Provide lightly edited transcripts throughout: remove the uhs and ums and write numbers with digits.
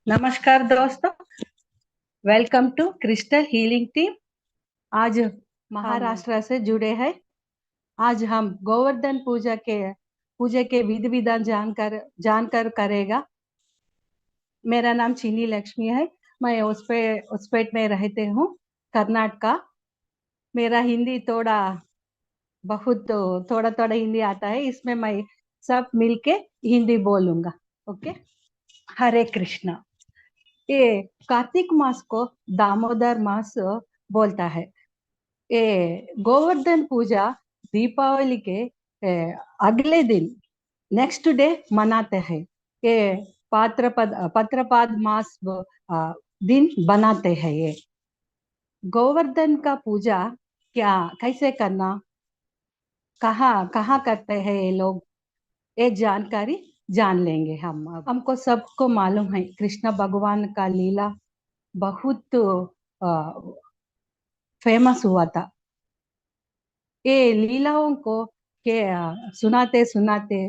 नमस्कार दोस्तों, welcome to crystal healing team. आज महाराष्ट्र से जुड़े हैं। आज हम गोवर्धन पूजा के विधि विधान जानकर करेगा। मेरा नाम चीनी लक्ष्मी है। मैं उस पेट में रहते हूँ, कर्नाटका। मेरा हिंदी बहुत थोड़ा थोड़ा हिंदी आता है। इसमें मैं सब मिलके हिंदी बोलूंगा। ओके। हरे कृष्णा। ये कार्तिक मास को दामोदर मास बोलता है। ये गोवर्धन पूजा दीपावली के अगले दिन नेक्स्ट डे मनाते हैं। ये पत्रपाद मास दिन बनाते हैं। ये गोवर्धन का पूजा क्या कैसे करना, कहाँ कहाँ करते हैं ये लोग, ये जानकारी जान लेंगे हम। अब हमको सबको मालूम है कृष्ण भगवान का लीला बहुत फेमस हुआ था। ये लीलाओं को के सुनाते सुनाते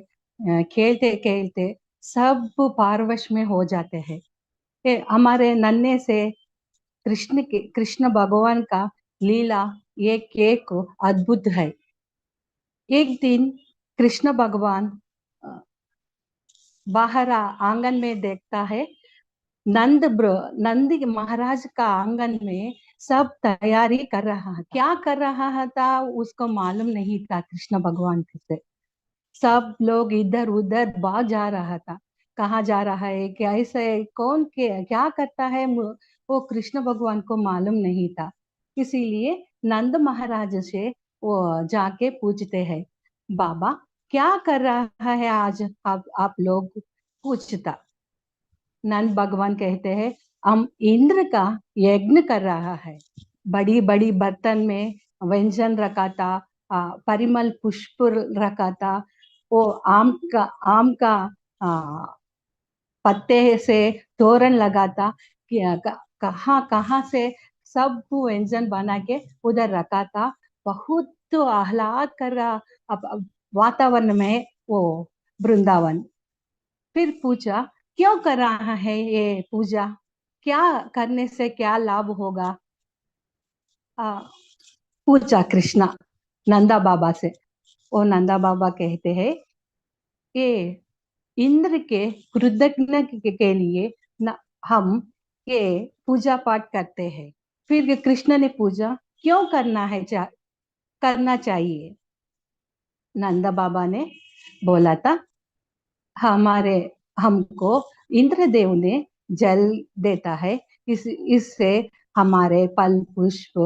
खेलते खेलते सब पारवश में हो जाते हैं। ये हमारे नन्हे से कृष्ण भगवान का लीला एक अद्भुत है। एक दिन कृष्ण भगवान अ, बाहर आंगन में देखता है। नंदी महाराज का आंगन में सब तैयारी कर रहा है। क्या कर रहा था उसको मालूम नहीं था कृष्ण भगवान से। सब लोग इधर उधर भाग जा रहा था। कहाँ जा रहा है, क्या ऐसे कौन क्या करता है, वो कृष्ण भगवान को मालूम नहीं था। इसीलिए नंद महाराज से वो जाके पूछते हैं, बाबा क्या कर रहा है आज आप लोग, पूछता। नंद भगवान कहते हैं, हम इंद्र का यज्ञ कर रहा है। बड़ी बड़ी बर्तन में व्यंजन रखा था, परिमल पुष्प रखा था। वो आम का आ, पत्ते से तोरण लगा था। कहाँ कहाँ से सब व्यंजन बना के उधर रखा था। बहुत आह्लाद कर रहा वातावरण में वो वृंदावन। फिर पूछा, क्यों कर रहा है ये पूजा, क्या करने से क्या लाभ होगा, आ, पूछा कृष्णा नंदा बाबा से। वो नंदा बाबा कहते हैं, ये इंद्र के कृतज्ञ के लिए हम ये पूजा पाठ करते हैं। फिर कृष्ण ने पूछा, क्यों करना चाहिए। नंदा बाबा ने बोला था, हमारे हमको इंद्रदेव ने जल देता है। इससे हमारे फल पुष्प,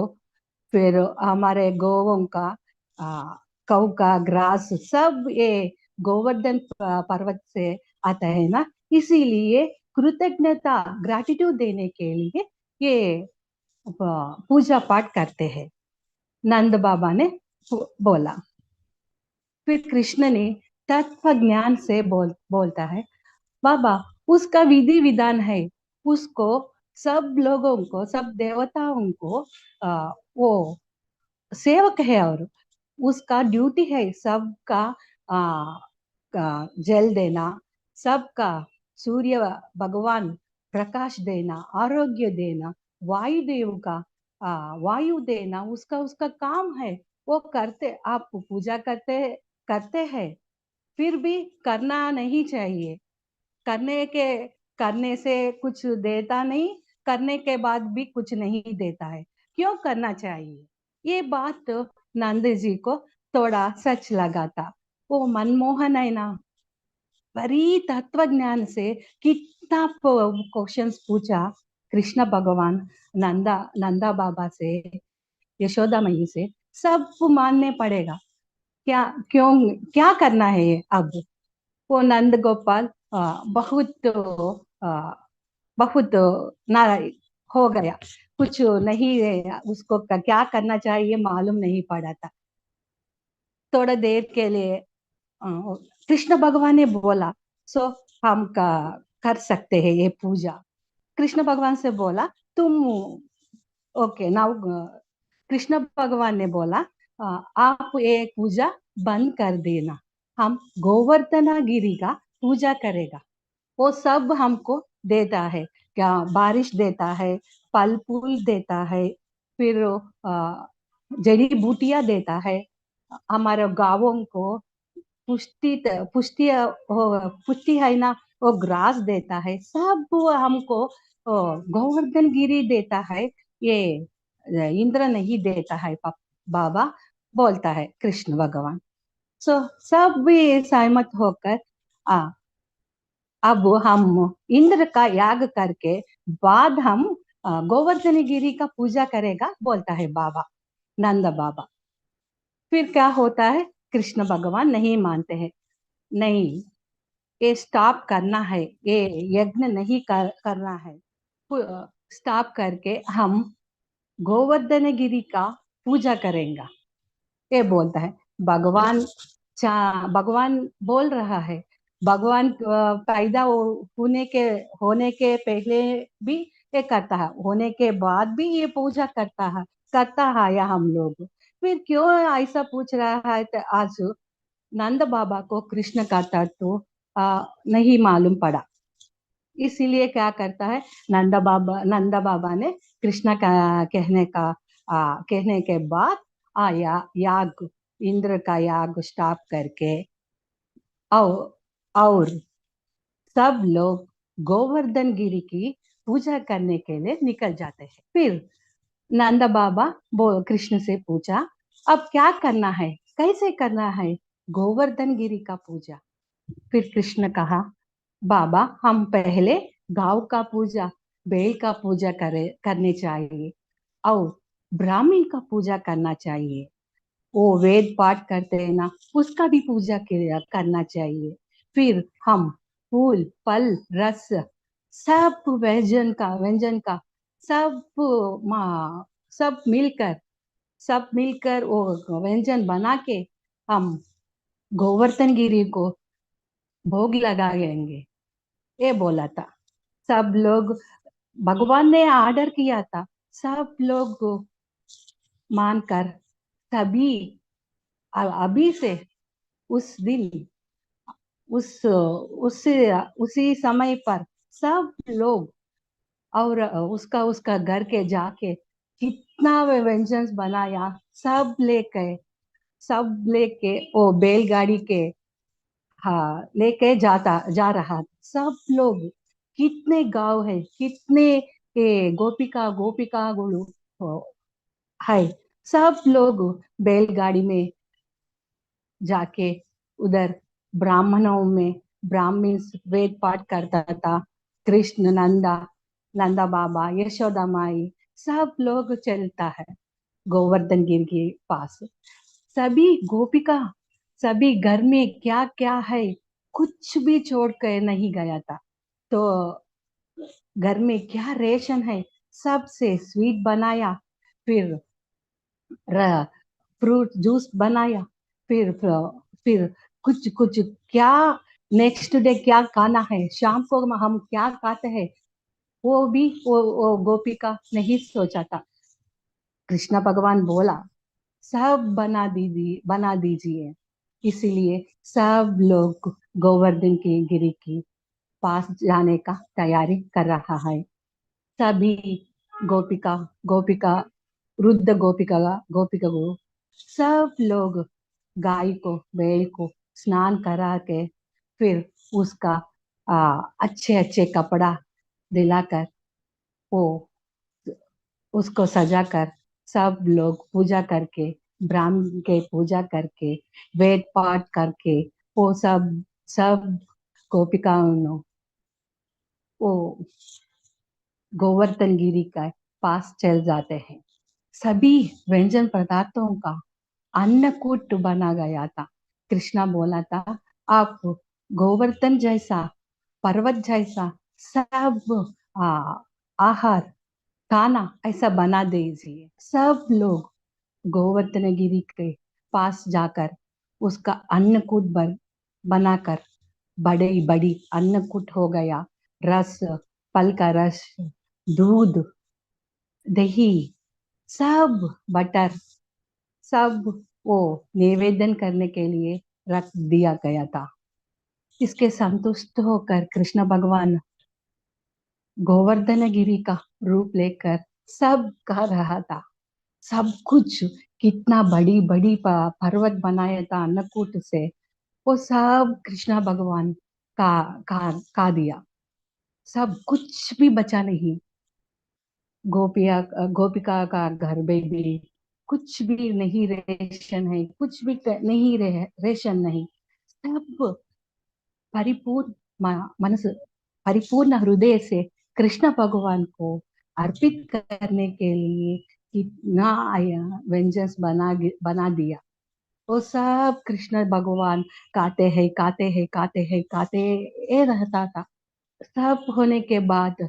फिर हमारे गोवों का आ, कौ का ग्रास सब ये गोवर्धन पर्वत से आता है ना। इसीलिए कृतज्ञता ग्रेटिट्यूड देने के लिए ये पूजा पाठ करते हैं, नंद बाबा ने बोला। फिर कृष्ण ने तत्व ज्ञान से बोलता है, बाबा उसका विधि विधान है। उसको सब लोगों को, सब देवताओं को वो सेवक है, और उसका ड्यूटी है सबका आ, जल देना, सबका सूर्य भगवान प्रकाश देना, आरोग्य देना, वायुदेव का वायु देना, उसका उसका काम है। वो करते, आप पूजा करते हैं, फिर भी करना नहीं चाहिए। करने से कुछ देता नहीं, करने के बाद भी कुछ नहीं देता है। क्यों करना चाहिए। ये बात तो नंद जी को थोड़ा सच लगा था। वो मनमोहन है ना, बड़ी तत्व ज्ञान से कितना क्वेश्चंस पूछा कृष्ण भगवान नंदा बाबा से, यशोदा मई से। सब मानने पड़ेगा। क्या क्यों क्या करना है ये अब। वो नंद गोपाल बहुत बहुत नाराज हो गया। कुछ नहीं, उसको क्या करना चाहिए मालूम नहीं पड़ा था। थोड़ा देर के लिए कृष्ण भगवान ने बोला, सो हम कर सकते हैं ये पूजा। कृष्ण भगवान से बोला, तुम ओके नाउ। कृष्ण भगवान ने बोला, आप ये पूजा बंद कर देना, हम गोवर्धना गिरी का पूजा करेगा। वो सब हमको देता है, क्या बारिश देता है, फल फूल देता है, फिर जड़ी बूटियां देता है, हमारे गांवों को पुष्टि पुष्टि पुष्टि है ना, वो ग्रास देता है, सब वो हमको गोवर्धन गिरी देता है, ये इंद्र नहीं देता है, बाबा बोलता है कृष्ण भगवान। सो सब भी सहमत होकर आ, अब हम इंद्र का याग करके बाद हम गोवर्धन गिरी का पूजा करेगा बोलता है बाबा, नंद बाबा। फिर क्या होता है, कृष्ण भगवान नहीं मानते हैं, नहीं, ये स्टॉप करना है, ये यज्ञ नहीं करना है, स्टॉप करके हम गोवर्धन गिरी का पूजा करेंगे, ये बोलता है भगवान। भगवान बोल रहा है, भगवान पैदा होने के पहले भी ये करता है, होने के बाद भी ये पूजा करता है या हम लोग, फिर क्यों ऐसा पूछ रहा है, तो आज नंद बाबा को कृष्ण का तत्व नहीं मालूम पड़ा, इसीलिए क्या करता है, नंदा बाबा ने कृष्ण का कहने के बाद याग, इंद्र का याग स्टॉप करके और और सब लोग गोवर्धन गिरी की पूजा करने के लिए निकल जाते हैं। फिर नंदा बाबा कृष्ण से पूछा, अब क्या करना है, कैसे करना है गोवर्धन गिरी का पूजा। फिर कृष्ण कहा, बाबा हम पहले गांव का पूजा, बैल का पूजा करने चाहिए, और ब्राह्मण का पूजा करना चाहिए, वो वेद पाठ करते हैं ना, उसका भी पूजा करना चाहिए। फिर हम फूल फल रस सब व्यंजन का सब सब मिलकर वो व्यंजन बना के हम गोवर्धन गिरी को भोग लगाएंगे, ये बोला था। सब लोग, भगवान ने आर्डर किया था, सब लोग मानकर तभी अभी से उस दिन उसी समय पर सब लोग, और उसका उसका घर के जाके कितना व्यंजन बनाया, सब लेके वो बैलगाड़ी के, हाँ, लेके जा रहा सब लोग, कितने गांव है, कितने गोपिका गोपिका गुरु है, सब लोग बैलगाड़ी में जाके उधर ब्राह्मणों में, ब्राह्मण वेद पाठ करता था, कृष्ण नंदा बाबा यशोदा माई सब लोग चलता है गोवर्धन गिर के पास, सभी गोपिका, सभी घर में क्या क्या है कुछ भी छोड़ कर नहीं गया था, तो घर में क्या रेशन है सबसे स्वीट बनाया, फिर फ्रूट जूस बनाया, फिर कुछ कुछ क्या नेक्स्ट डे क्या खाना है, शाम को हम क्या खाते हैं, वो भी वो गोपिका नहीं सोचा था। कृष्ण भगवान बोला, सब बना दीजिए, इसीलिए सब लोग गोवर्धन की गिरी की पास जाने का तैयारी कर रहा है। सभी गोपिका गोपिका वृद्ध गोपिका को सब लोग गाय को बैल को स्नान करा के, फिर उसका अच्छे अच्छे कपड़ा दिलाकर, वो उसको सजा कर, सब लोग पूजा करके, ब्राह्मण के पूजा करके, वेद पाठ करके, वो सब सब गोपिकाओं ने वो गोवर्धन गिरी का पास चल जाते हैं। सभी व्यंजन पदार्थों का अन्नकूट बना गया था। कृष्णा बोला था, आप गोवर्धन जैसा, पर्वत जैसा सब आ, आहार खाना ऐसा बना दीजिए। सब लोग गोवर्धन गिरी के पास जाकर उसका अन्नकूट बनाकर, बड़ी बड़ी अन्नकूट हो गया, रस, फल का रस, दूध, दही, सब बटर, सब वो निवेदन करने के लिए रख दिया गया था। इसके संतुष्ट होकर कृष्ण भगवान गोवर्धन गिरी का रूप लेकर सब कह रहा था, सब कुछ कितना बड़ी बड़ी पर्वत बनाया था अन्नकूट से, वो सब कृष्णा भगवान का दिया, सब कुछ भी बचा नहीं। गोपिया गोपिका का घर में भी कुछ भी नहीं रेशन है, कुछ भी नहीं रेशन नहीं, सब परिपूर्ण मनस परिपूर्ण हृदय से कृष्ण भगवान को अर्पित करने के लिए कितना व्यंजन बना दिया। वो सब कृष्ण भगवान काते रहता था। सब होने के बाद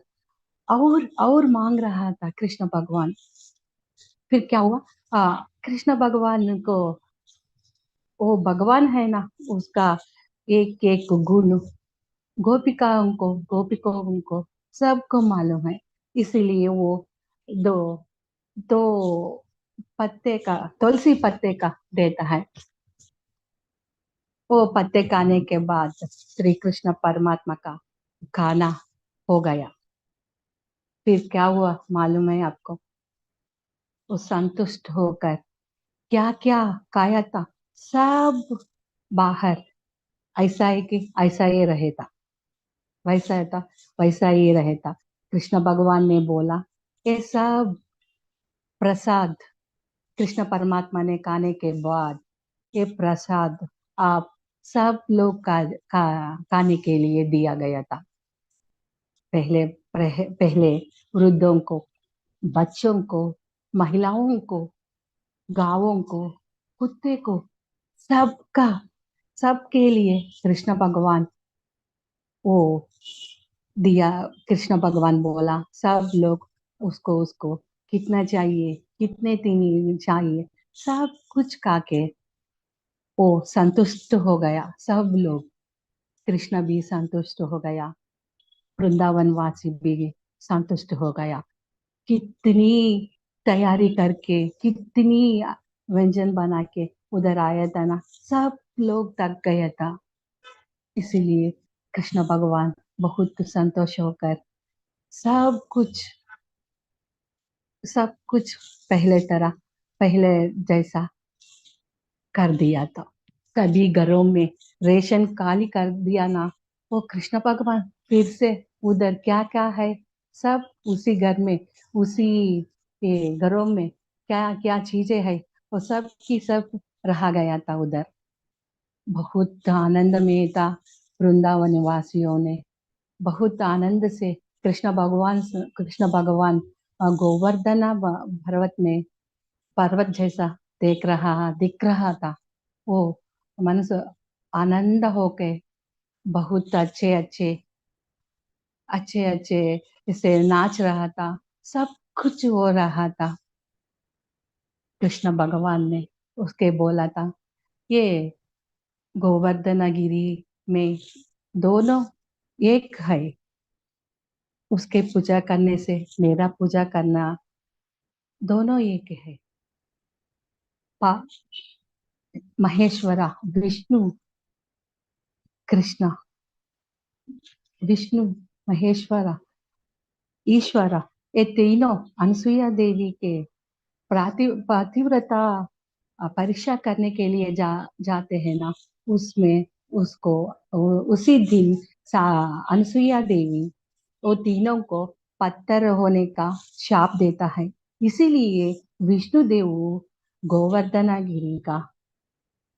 और मांग रहा था कृष्ण भगवान। फिर क्या हुआ? कृष्ण भगवान को, वो भगवान है ना, उसका एक एक गुण गोपिकाओं को सबको मालूम है। इसीलिए वो दो दो पत्ते का, तुलसी पत्ते का देता है। वो पत्ते खाने के बाद श्री कृष्ण परमात्मा का खाना हो गया। फिर क्या हुआ मालूम है आपको? वो संतुष्ट होकर क्या क्या खाया था, सब बाहर, ऐसा है कि ऐसा ही रहेगा, वैसा है था वैसा ही रहेगा। कृष्ण भगवान ने बोला, ये सब प्रसाद कृष्ण परमात्मा ने खाने के बाद, ये प्रसाद आप सब लोग खाने के लिए दिया गया था। पहले वृद्धों को, बच्चों को, महिलाओं को, गांवों को, कुत्ते को, सबका, सबके लिए कृष्ण भगवान वो दिया। कृष्ण भगवान बोला, सब लोग उसको उसको कितना चाहिए, कितने तीन चाहिए, सब कुछ खा के वो संतुष्ट हो गया। सब लोग, कृष्ण भी संतुष्ट हो गया, वृंदावन वासी भी संतुष्ट हो गया। कितनी तैयारी करके, कितनी व्यंजन बना के उधर आया था ना, सब लोग थक गया था। इसीलिए कृष्ण भगवान बहुत संतोष होकर सब कुछ, सब कुछ पहले तरह, पहले जैसा कर दिया था। सभी घरों में रेशन खाली कर दिया ना, वो कृष्ण भगवान फिर से उधर क्या क्या है, सब उसी घर में, उसी घरों में क्या क्या चीजें है, वो सब की सब रहा गया था उधर। बहुत आनंद में था वृंदावन वासियों ने, बहुत आनंद से कृष्ण भगवान गोवर्धन पर्वत में, पर्वत जैसा दिख रहा था। वो मनस आनंद होके बहुत अच्छे अच्छे इसे नाच रहा था, सब कुछ हो रहा था। कृष्ण भगवान ने उसके बोला था, ये गोवर्धनगिरी में दोनों एक है, उसके पूजा करने से मेरा पूजा करना दोनों एक है। पा- महेश्वरा, विष्णु, कृष्ण, विष्णु, महेश्वरा, ईश्वरा, ये तीनों अनसुईया देवी के पातिव्रता परीक्षा करने के लिए जाते हैं ना, उसमें उसको उसी दिन अनसुईया देवी वो तीनों को पत्थर होने का शाप देता है। इसीलिए विष्णुदेव गोवर्धनगिरी का,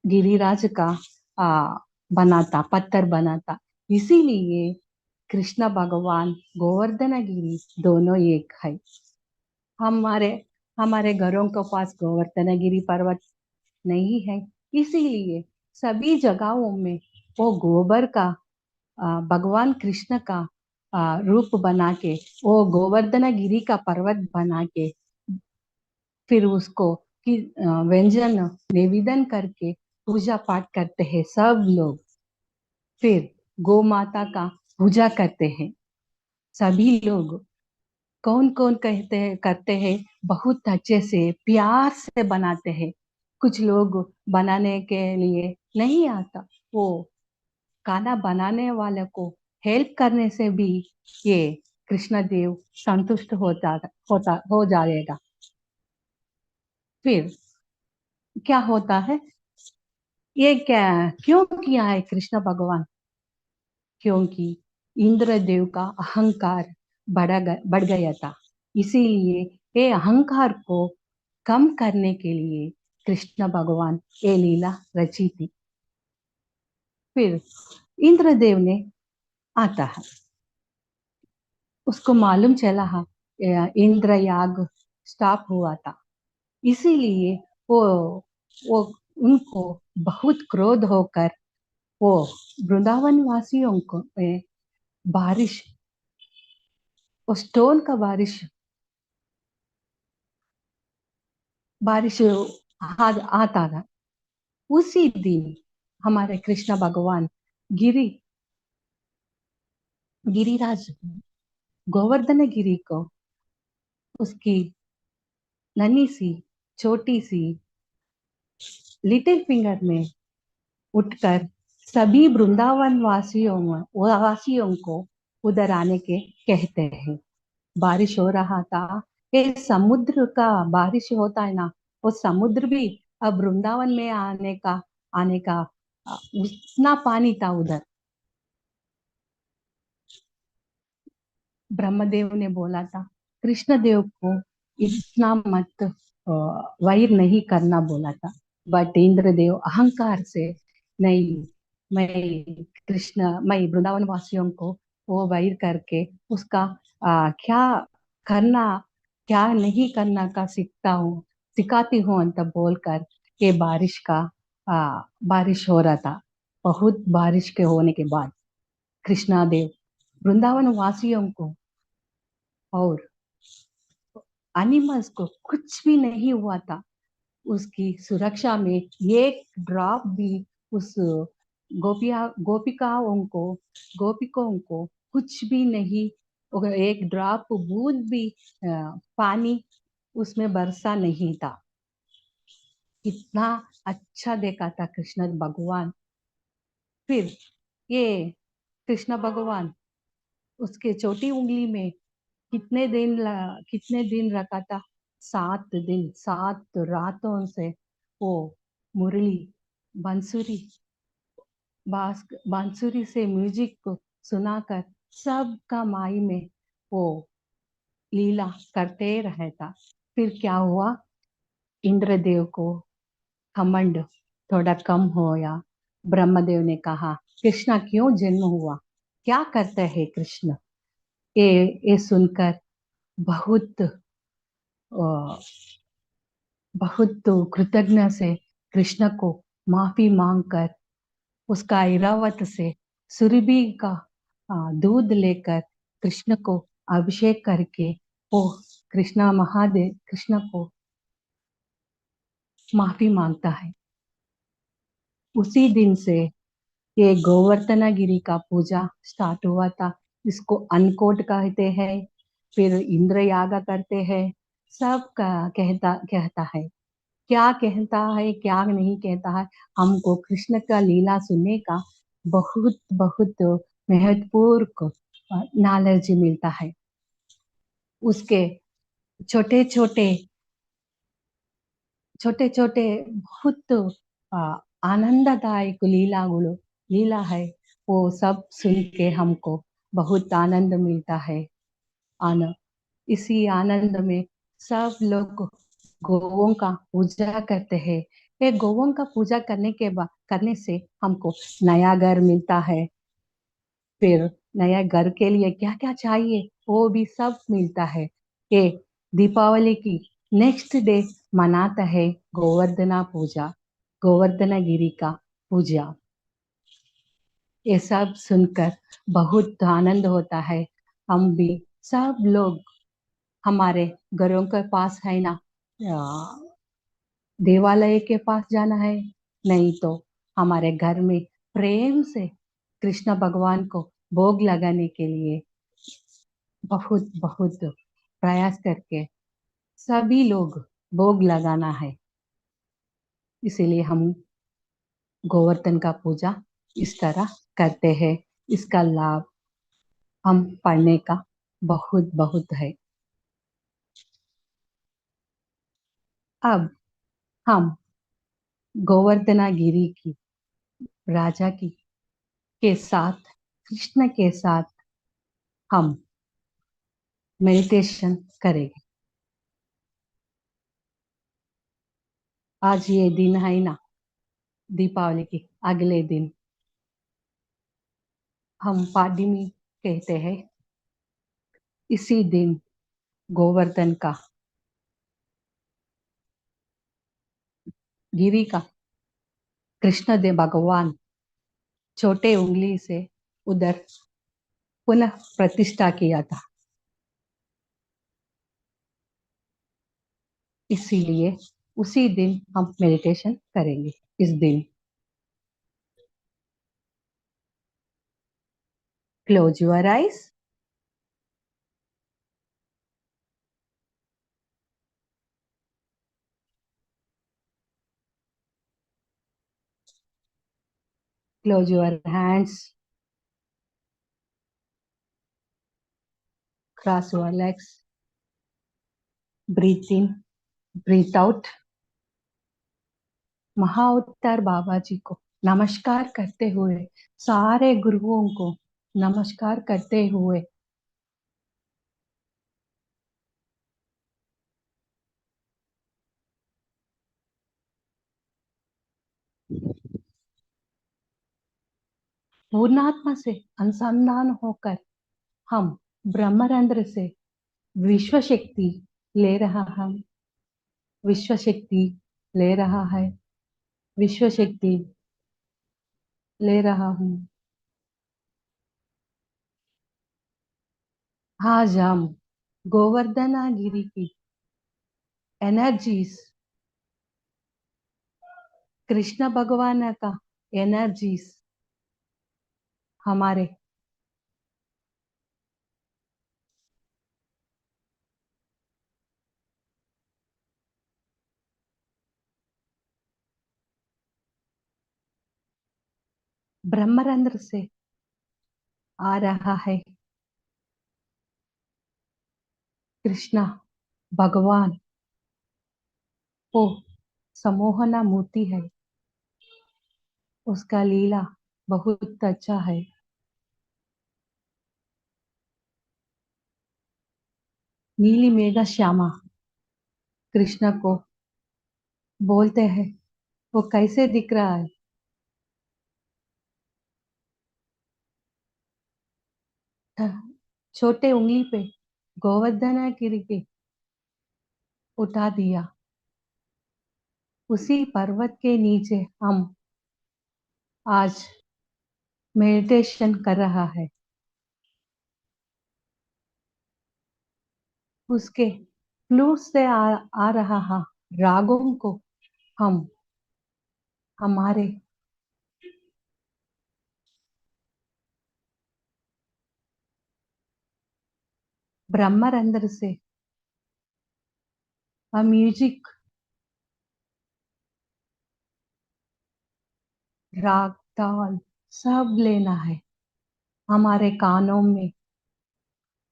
गिरिराज का आ, बनाता, पत्थर बनाता। इसीलिए कृष्ण भगवान गोवर्धनगिरी दोनों एक है। हमारे हमारे घरों के पास गोवर्धनगिरी पर्वत नहीं है, इसीलिए सभी जगहों में वो गोबर का भगवान कृष्ण का रूप बना के, वो गोवर्धनगिरी का पर्वत बना के, फिर उसको व्यंजन निवेदन करके पूजा पाठ करते हैं सब लोग। फिर गौ माता का पूजा करते हैं सभी लोग। कौन कौन कहते हैं करते हैं, बहुत अच्छे से प्यार से बनाते हैं। कुछ लोग बनाने के लिए नहीं आता, वो खाना बनाने वाले को हेल्प करने से भी ये कृष्ण देव संतुष्ट हो जाएगा। फिर क्या होता है, ये क्या क्यों किया है कृष्ण भगवान? क्योंकि इंद्रदेव का अहंकार बढ़ गया था। इसीलिए ये अहंकार को कम करने के लिए कृष्ण भगवान ये लीला रची थी। फिर इंद्रदेव ने आता है, उसको मालूम चला है इंद्र याग स्टॉप हुआ था। इसीलिए वो वो उनको बहुत क्रोध होकर वो वृंदावन वासियों को बारिश, वो स्टोन का बारिश बारिश आता था। उसी दिन हमारे कृष्ण भगवान गिरी गिरिराज गोवर्धन गिरी को उसकी नन्ही सी छोटी सी लिटिल फिंगर में उठकर सभी वृंदावन वासियों को उधर आने के कहते हैं। बारिश हो रहा था, ये समुद्र का बारिश होता है ना, वो समुद्र भी अब वृंदावन में आने का उतना पानी था उधर। ब्रह्मदेव ने बोला था कृष्ण देव को इतना मत वैर नहीं करना बोला था, बट इंद्रदेव अहंकार से नहीं, मैं वृंदावन वासियों को वो वैर करके उसका क्या करना क्या नहीं करना का सिखाती हूँ अंत बोलकर ये बारिश हो रहा था। बहुत बारिश के होने के बाद कृष्णा देव वृंदावन वासियों को और एनिमल्स को कुछ भी नहीं हुआ था। उसकी सुरक्षा में एक ड्रॉप भी उस गोपिकों को कुछ भी नहीं, एक ड्रॉप बूंद भी पानी उसमें बरसा नहीं था। कितना अच्छा देखा था कृष्ण भगवान। फिर ये कृष्ण भगवान उसके छोटी उंगली में कितने दिन रखा था? 7 दिन 7 रातों से वो मुरली बांसुरी बांसुरी से म्यूजिक को सुनाकर सबका माई में वो लीला करते रहता। फिर क्या हुआ, इंद्रदेव को घमंड थोड़ा कम होया। ब्रह्मदेव ने कहा कृष्णा क्यों जन्म हुआ, क्या करते हैं कृष्ण? ये ये सुनकर बहुत बहुत कृतज्ञ से कृष्ण को माफी मांगकर उसका ऐरावत से सुरभि का दूध लेकर कृष्ण को अभिषेक करके वो कृष्ण को माफी मांगता है। उसी दिन से ये गोवर्धन गिरी का पूजा स्टार्ट हुआ था। इसको अन्नकूट कहते हैं, फिर इंद्र याग करते हैं। सब का कहता कहता है, क्या कहता है क्या नहीं कहता है, हमको कृष्ण का लीला सुनने का बहुत बहुत महत्वपूर्ण नॉलेज मिलता है। उसके छोटे छोटे छोटे छोटे बहुत आ, आनंददायक लीला है, वो सब सुन के हमको बहुत आनंद मिलता है। आन इसी आनंद में सब लोग गौओं का पूजा करते हैं। ये गौओं का पूजा करने से हमको नया घर मिलता है। फिर नया घर के लिए क्या क्या चाहिए वो भी सब मिलता है। ये दीपावली की नेक्स्ट डे मनाता है गोवर्धना गिरी का पूजा। ये सब सुनकर बहुत आनंद होता है। हम भी सब लोग हमारे घरों के पास है ना, देवालय के पास जाना है, नहीं तो हमारे घर में प्रेम से कृष्ण भगवान को भोग लगाने के लिए बहुत बहुत प्रयास करके सभी लोग भोग लगाना है। इसीलिए हम गोवर्धन का पूजा इस तरह करते हैं। इसका लाभ हम पढ़ने का बहुत बहुत है। अब हम गोवर्धनागिरी की राजा की के साथ, कृष्ण के साथ हम मेडिटेशन करेंगे। आज ये दिन है ना, दीपावली की अगले दिन हम पाड्यमी कहते हैं। इसी दिन गोवर्धन का, गिरी का, कृष्ण देव भगवान छोटे उंगली से उधर पुनः प्रतिष्ठा किया था। इसीलिए उसी दिन हम मेडिटेशन करेंगे। इस दिन close your eyes, close your hands, cross your legs, breathe in, breathe out. Mahavatar Baba ji को नमस्कार करते हुए, सारे गुरुओं को नमस्कार करते हुए पूर्णात्मा से अनुसंधान होकर हम ब्रह्मरंध्र से विश्व शक्ति ले रहा हम विश्व शक्ति ले रहा है, विश्व शक्ति ले रहा हूँ। आज हम गोवर्धनागिरी की एनर्जीज, कृष्ण भगवान का एनर्जीज हमारे ब्रह्मरंध्र से आ रहा है। कृष्ण भगवान वो सम्मोहना मूर्ति है, उसका लीला बहुत अच्छा है। नीली मेघा श्यामा कृष्ण को बोलते हैं। वो कैसे दिख रहा है? छोटे उंगली पे गोवर्धनागिरी के उठा दिया। उसी पर्वत के नीचे हम आज मेडिटेशन कर रहा है। उसके फ्लूट से आ रहा है रागों को हम हमारे ब्रह्मरंध्र से म्यूजिक, राग, ताल सब लेना है। हमारे कानों में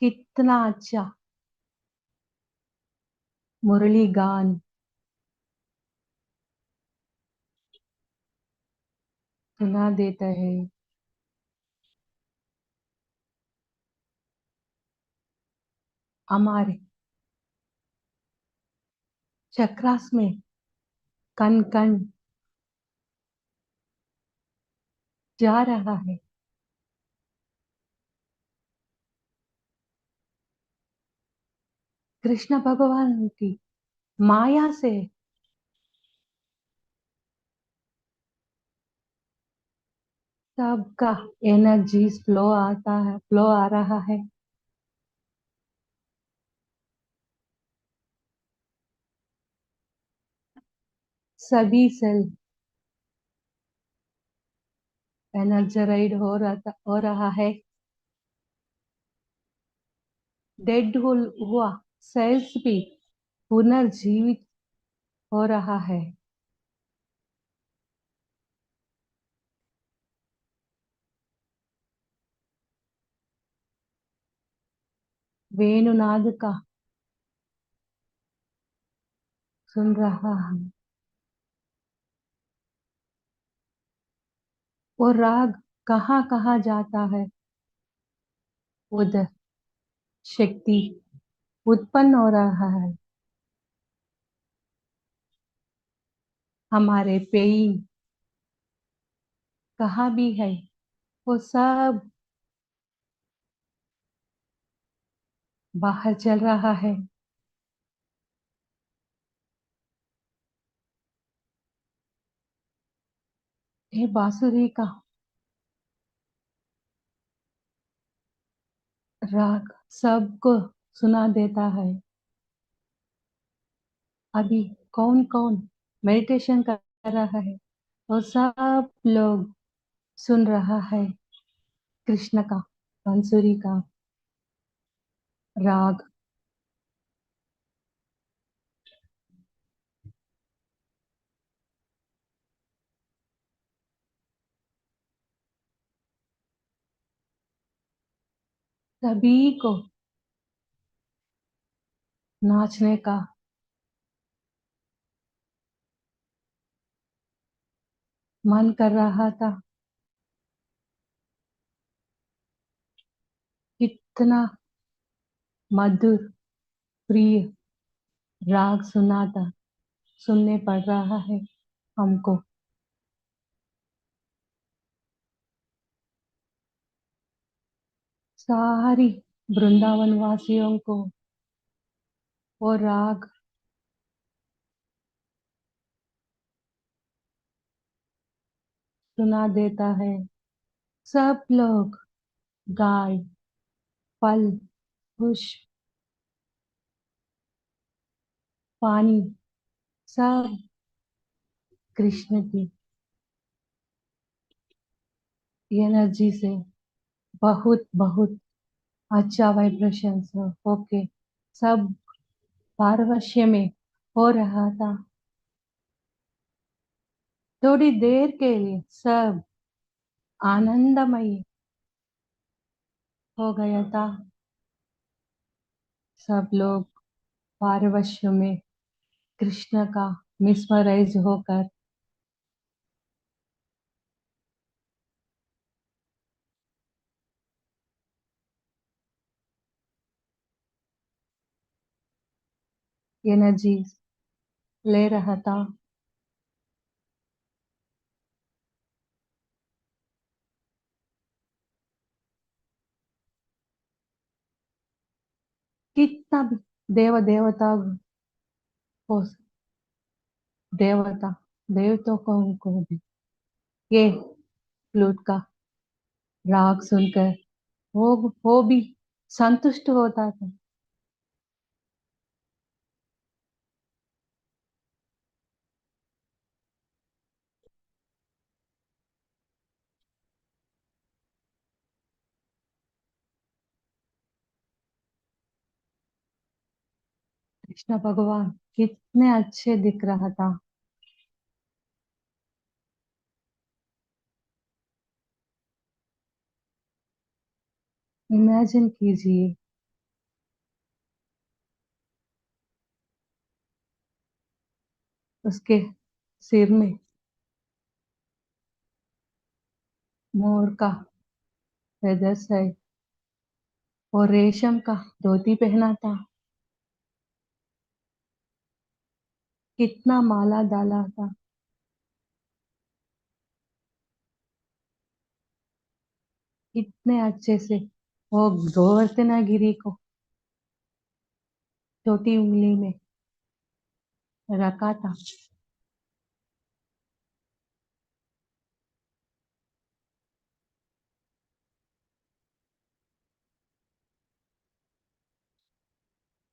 कितना अच्छा मुरली गान सुना देता है। हमारे चक्रास में कण कण जा रहा है। कृष्ण भगवान की माया से सबका एनर्जी फ्लो आता है, फ्लो आ रहा है। सभी सेल एनर्जराइड हो रहा है। डेड हुआ सेल्स भी पुनर्जीवित हो रहा है। वेणुनाद का सुन रहा है। वो राग कहाँ कहाँ जाता है, उधर शक्ति उत्पन्न हो रहा है। हमारे पेई कहाँ भी है, वो सब बाहर चल रहा है। ये बांसुरी का राग सबको सुना देता है। अभी कौन कौन मेडिटेशन कर रहा है, और सब लोग सुन रहा है कृष्ण का बांसुरी का राग। सभी को नाचने का मन कर रहा था। कितना मधुर प्रिय राग सुनाता सुनने पड़ रहा है हमको। सारी वृंदावन वासियों को वो राग सुना देता है। सब लोग गाय, फल, पुष्प, पानी, सब कृष्ण की एनर्जी से बहुत बहुत अच्छा वाइब्रेशन होके सब पारवश्य में हो रहा था। थोड़ी देर के लिए सब आनंदमयी हो गया था। सब लोग पारवश्य में कृष्ण का मिसमराइज होकर एनर्जी ले रहा था। कितना भी देव देवता हो, देवता देवताओं को भी ये फ्लूट का राग सुनकर वो भी संतुष्ट होता था। कृष्ण भगवान कितने अच्छे दिख रहा था। इमेजिन कीजिए, उसके सिर में मोर का फेदर्स है, और रेशम का धोती पहना था। कितना माला डाला था। इतने अच्छे से वो गोवर्धनागिरी को छोटी उंगली में रखा था।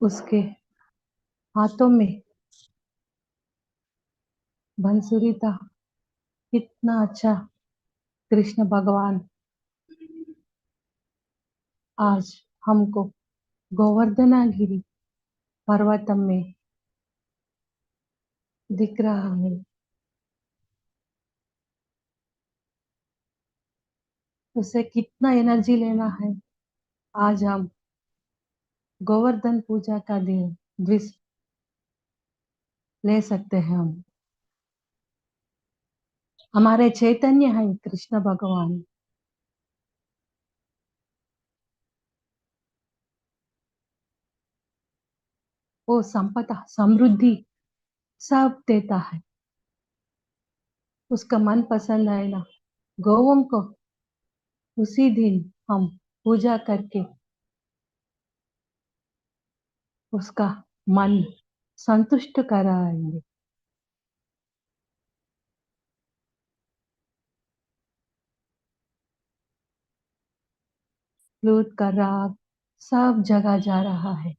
उसके हाथों में बंसुरी था। कितना अच्छा कृष्ण भगवान आज हमको गोवर्धनागिरी पर्वत में दिख रहा है। उसे कितना एनर्जी लेना है आज हम गोवर्धन पूजा का दिन द्विस ले सकते हैं हम। हमारे चैतन्य है कृष्ण भगवान। वो संपदा समृद्धि सब देता है। उसका मन पसंद है ना, गौओं को उसी दिन हम पूजा करके उसका मन संतुष्ट कराएंगे। फ्लूट का राग सब जगह जा रहा है।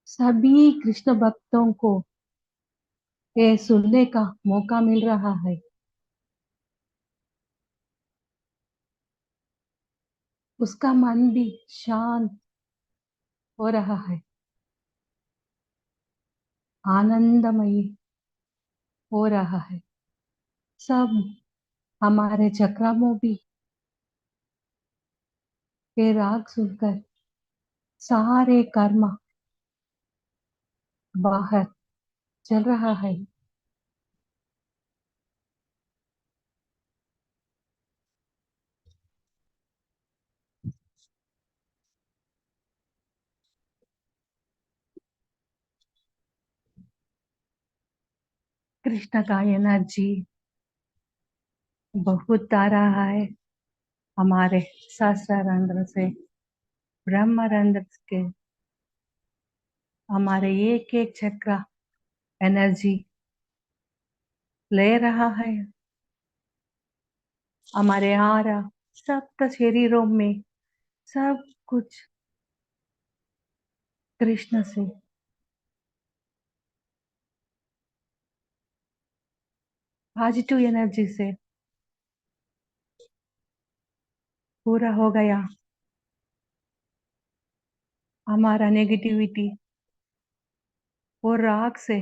सभी कृष्ण भक्तों को ये सुनने का मौका मिल रहा है। उसका मन भी शांत हो रहा है, आनंदमयी हो रहा है। सब हमारे चक्रामों भी ये राग सुनकर सारे कर्म बाहर चल रहा है। कृष्ण का एनर्जी बहुत आ रहा है हमारे सहस्त्रार से, ब्रह्मरंध्र के। हमारे एक एक चक्र एनर्जी ले रहा है। हमारे आरा सप्त शरीरों में सब कुछ कृष्ण से पॉजिटिव एनर्जी से पूरा हो गया। हमारा नेगेटिविटी और राग से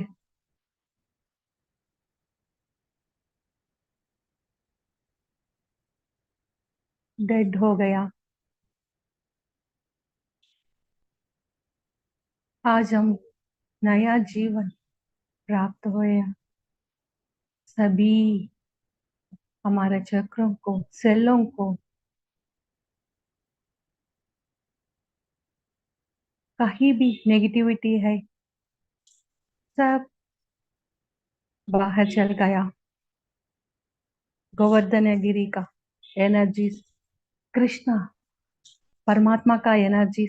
डेड हो गया। आज हम नया जीवन प्राप्त हुए। सभी हमारे चक्रों को, सेलों को कहीं भी नेगेटिविटी है सब बाहर चल गया। गोवर्धन गिरी का एनर्जी, कृष्णा परमात्मा का एनर्जी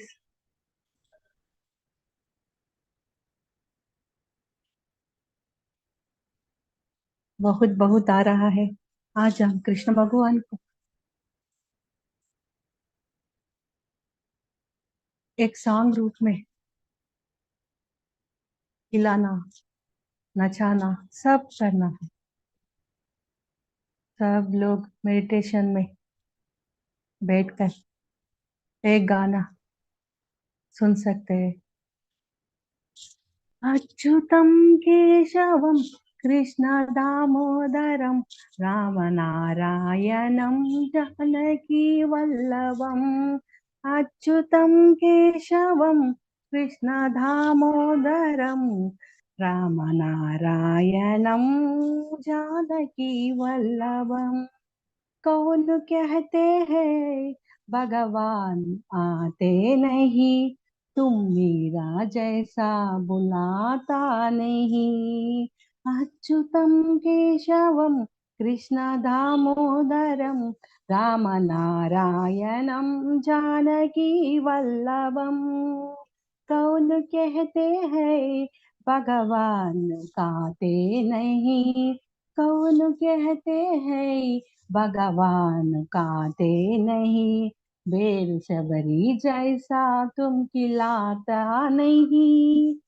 बहुत बहुत आ रहा है। आज हम कृष्ण भगवान को एक सॉन्ग रूप में हिलाना, नचाना सब करना है। सब लोग मेडिटेशन में बैठकर एक गाना सुन सकते हैं। अच्युतं केशवं कृष्ण दामोदरं रामनारायणं जानकी वल्लभम्। अच्युतं केशवं कृष्ण दामोदरं रामनारायणं जानकी वल्लभम्। कौन कहते हैं भगवान आते नहीं, तुम मेरा जैसा बुलाता नहीं। अच्युतम केशवम कृष्ण दामोदरम राम नारायणम जानकी वल्लभम। कौन कहते हैं भगवान आते नहीं, कौन कहते हैं भगवान काटे नहीं। बेल सबरी जैसा तुम खिलाता नहीं।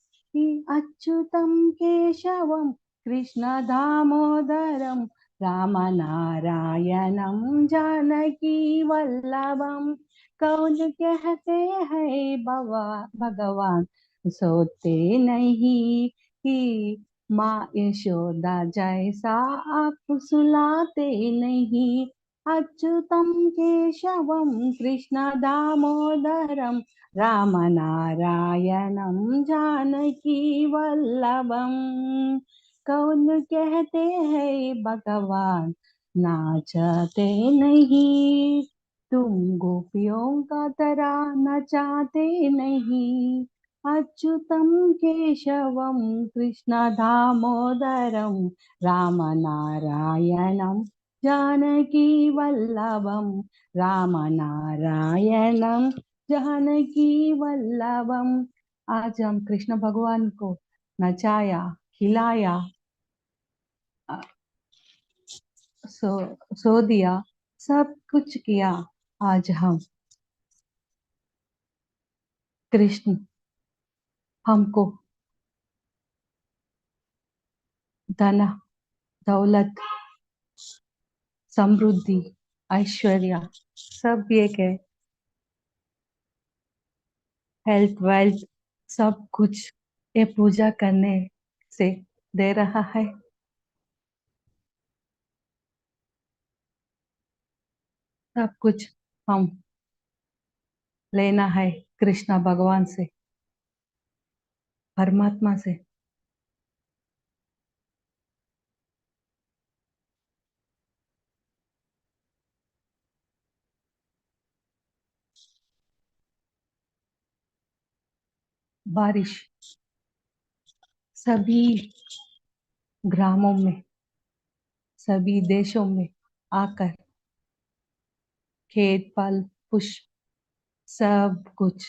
अच्युतम केशवम कृष्ण दामोदरम राम नारायणम जानकी वल्लभम। कौन कहते हैं भगवान सोते नहीं, कि माँ यशोदा जैसा आप सुलाते नहीं। अच्युतं केशवं कृष्णदामोदरं रामनारायणं जानकी वल्लभम्। कौन कहते हैं भगवान नाचते नहीं, तुम गोपियों का तरह नचाते नहीं। अच्युतं केशवं कृष्णदामोदरं रामनारायणं जानकी वल्लभम, राम नारायणम जानकी वल्लभम। आज हम कृष्ण भगवान को नचाया, खिलाया, अ, सो सो दिया, सब कुछ किया। आज हम कृष्ण हमको धन, दौलत, समृद्धि, ऐश्वर्य सब ये के हेल्थ वेल्थ सब कुछ ये पूजा करने से दे रहा है। सब कुछ हम लेना है कृष्णा भगवान से, परमात्मा से। बारिश सभी ग्रामों में, सभी देशों में आकर खेत फल पुष्प सब कुछ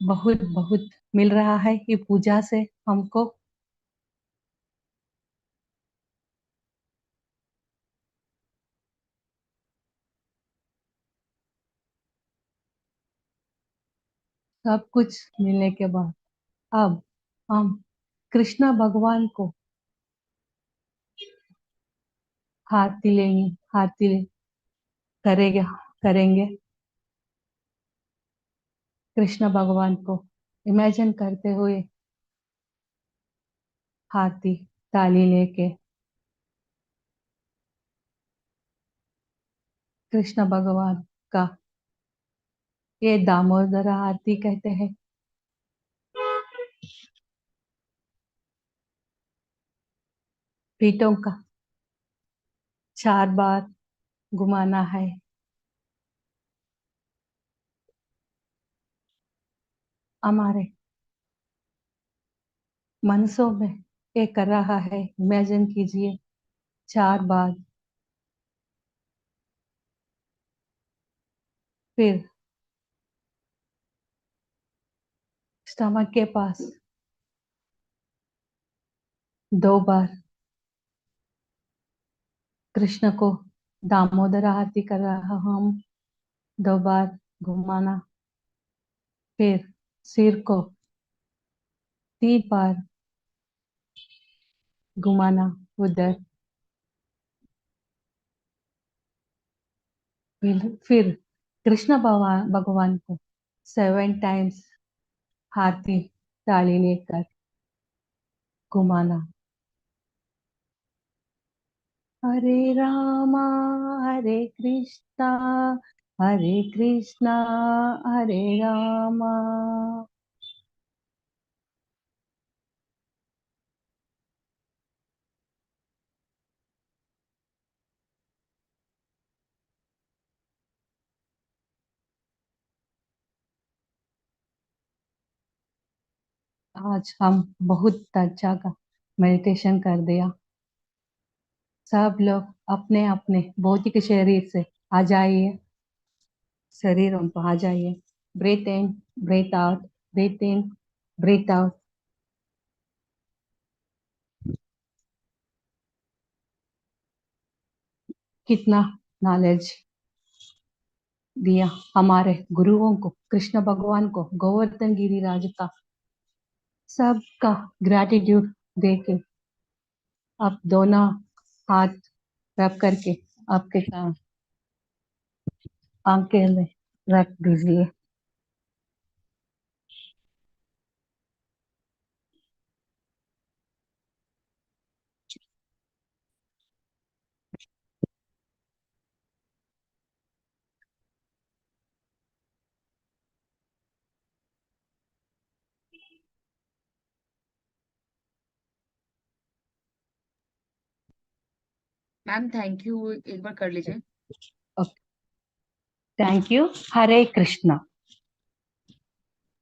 बहुत बहुत मिल रहा है ये पूजा से हमको। सब कुछ मिलने के बाद अब हम कृष्णा भगवान को हाथी लेंगे, करेंगे करेंगे कृष्ण भगवान को इमेजिन करते हुए हाथी ताली लेके कृष्ण भगवान का ये दामोदर आरती कहते हैं। पीठों का 4 बार घुमाना है। हमारे मनसों में ये कर रहा है, इमेजिन कीजिए 4 बार। फिर स्टमक के पास 2 बार कृष्ण को दामोदर आरती कर रहा हम, 2 बार घुमाना। फिर सिर को 3 बार घुमाना उधर। फिर कृष्ण भगवान भगवान को 7 टाइम्स हाथी ताली लेकर घुमाना। हरे रामा हरे कृष्णा, हरे कृष्णा हरे रामा। आज हम बहुत अच्छा का मेडिटेशन कर दिया। सब लोग अपने अपने भौतिक शरीर से आ जाइए, शरीरों पर आ जाइए। Breathe in, breathe out, breathe in, breathe out. कितना नॉलेज दिया हमारे गुरुओं को, कृष्ण भगवान को, गोवर्धन गिरिराज का, सबका ग्रैटिट्यूड देके आप दोनों हाथ रब करके आपके आंखें में रख दीजिए। मैम थैंक यू, एक बार कर लीजिए। Okay, thank you. Hare Krishna.